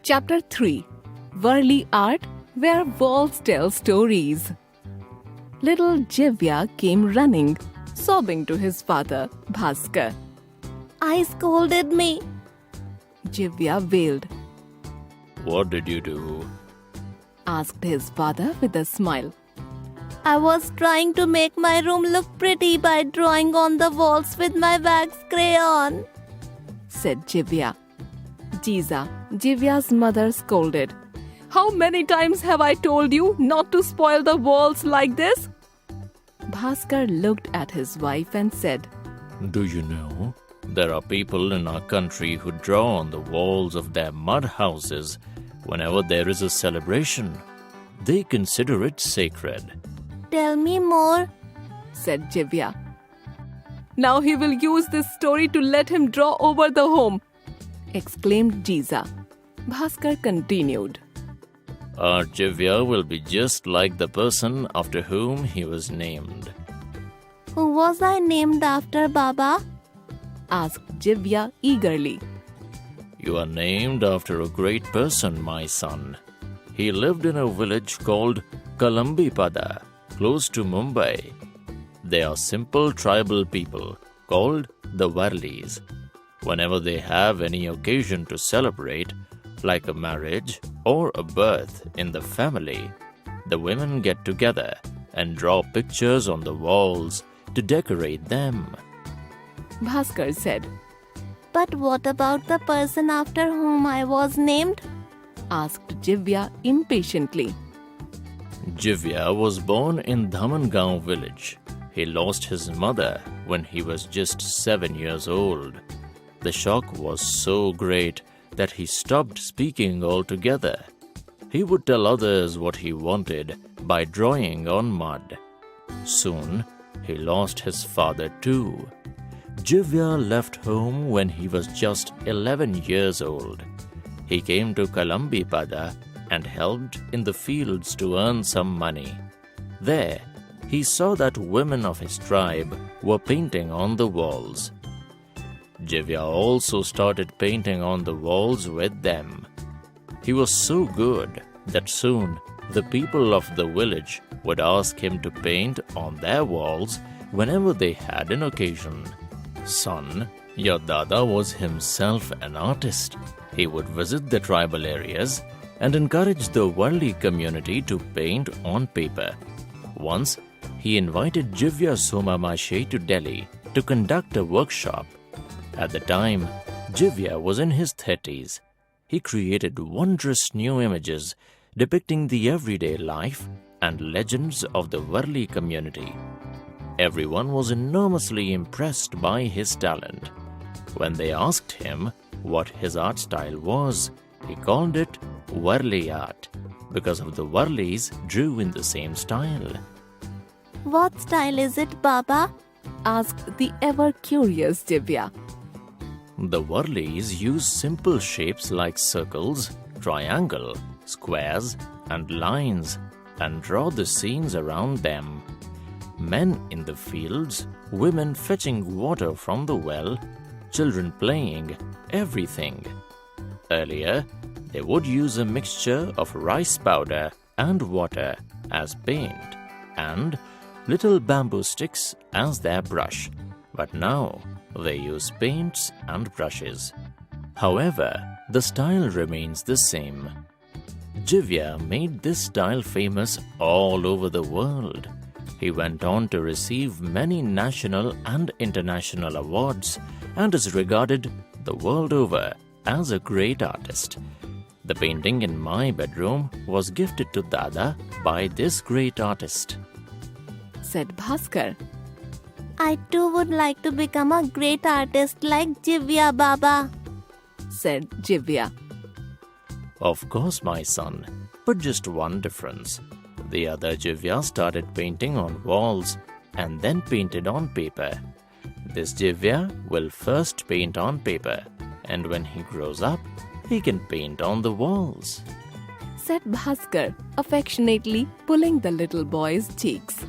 Chapter 3 Warli Art, where walls tell stories. Little Jivya came running, sobbing to his father, Bhaskar. I scolded me, Jivya wailed. What did you do? Asked his father with a smile. I was trying to make my room look pretty by drawing on the walls with my wax crayon, said Jivya. Jiza, Jivya's mother, scolded. How many times have I told you not to spoil the walls like this? Bhaskar looked at his wife and said, Do you know, there are people in our country who draw on the walls of their mud houses whenever there is a celebration. They consider it sacred. Tell me more, said Jivya. Now he will use this story to let him draw over the home, exclaimed Jiza. Bhaskar continued. Our Jivya will be just like the person after whom he was named. Who was I named after, Baba? Asked Jivya eagerly. You are named after a great person, my son. He lived in a village called Kalambipada, close to Mumbai. They are simple tribal people called the Warlis. Whenever they have any occasion to celebrate, like a marriage or a birth in the family, the women get together and draw pictures on the walls to decorate them. Bhaskar said. But what about the person after whom I was named? Asked Jivya impatiently. Jivya was born in Dhamangaon village. He lost his mother when he was just 7 years old. The shock was so great that he stopped speaking altogether. He would tell others what he wanted by drawing on mud. Soon, he lost his father too. Jivya left home when he was just 11 years old. He came to Kalambipada and helped in the fields to earn some money. There, he saw that women of his tribe were painting on the walls. Jivya also started painting on the walls with them. He was so good that soon the people of the village would ask him to paint on their walls whenever they had an occasion. Son, your Dada was himself an artist. He would visit the tribal areas and encourage the Warli community to paint on paper. Once, he invited Jivya Somamashi to Delhi to conduct a workshop. At the time, Jivya was in his 30s. He created wondrous new images depicting the everyday life and legends of the Warli community. Everyone was enormously impressed by his talent. When they asked him what his art style was, he called it Warli art because of the Warlis drew in the same style. What style is it, Baba? Asked the ever-curious Jivya. The Warlis use simple shapes like circles, triangle, squares, and lines and draw the scenes around them. Men in the fields, women fetching water from the well, children playing, everything. Earlier, they would use a mixture of rice powder and water as paint and little bamboo sticks as their brush. But now, they use paints and brushes. However, the style remains the same. Jivya made this style famous all over the world. He went on to receive many national and international awards and is regarded the world over as a great artist. The painting in my bedroom was gifted to Dada by this great artist, said Bhaskar. I too would like to become a great artist like Jivya, Baba, said Jivya. Of course, my son, but just one difference. The other Jivya started painting on walls and then painted on paper. This Jivya will first paint on paper, and when he grows up, he can paint on the walls, said Bhaskar, affectionately pulling the little boy's cheeks.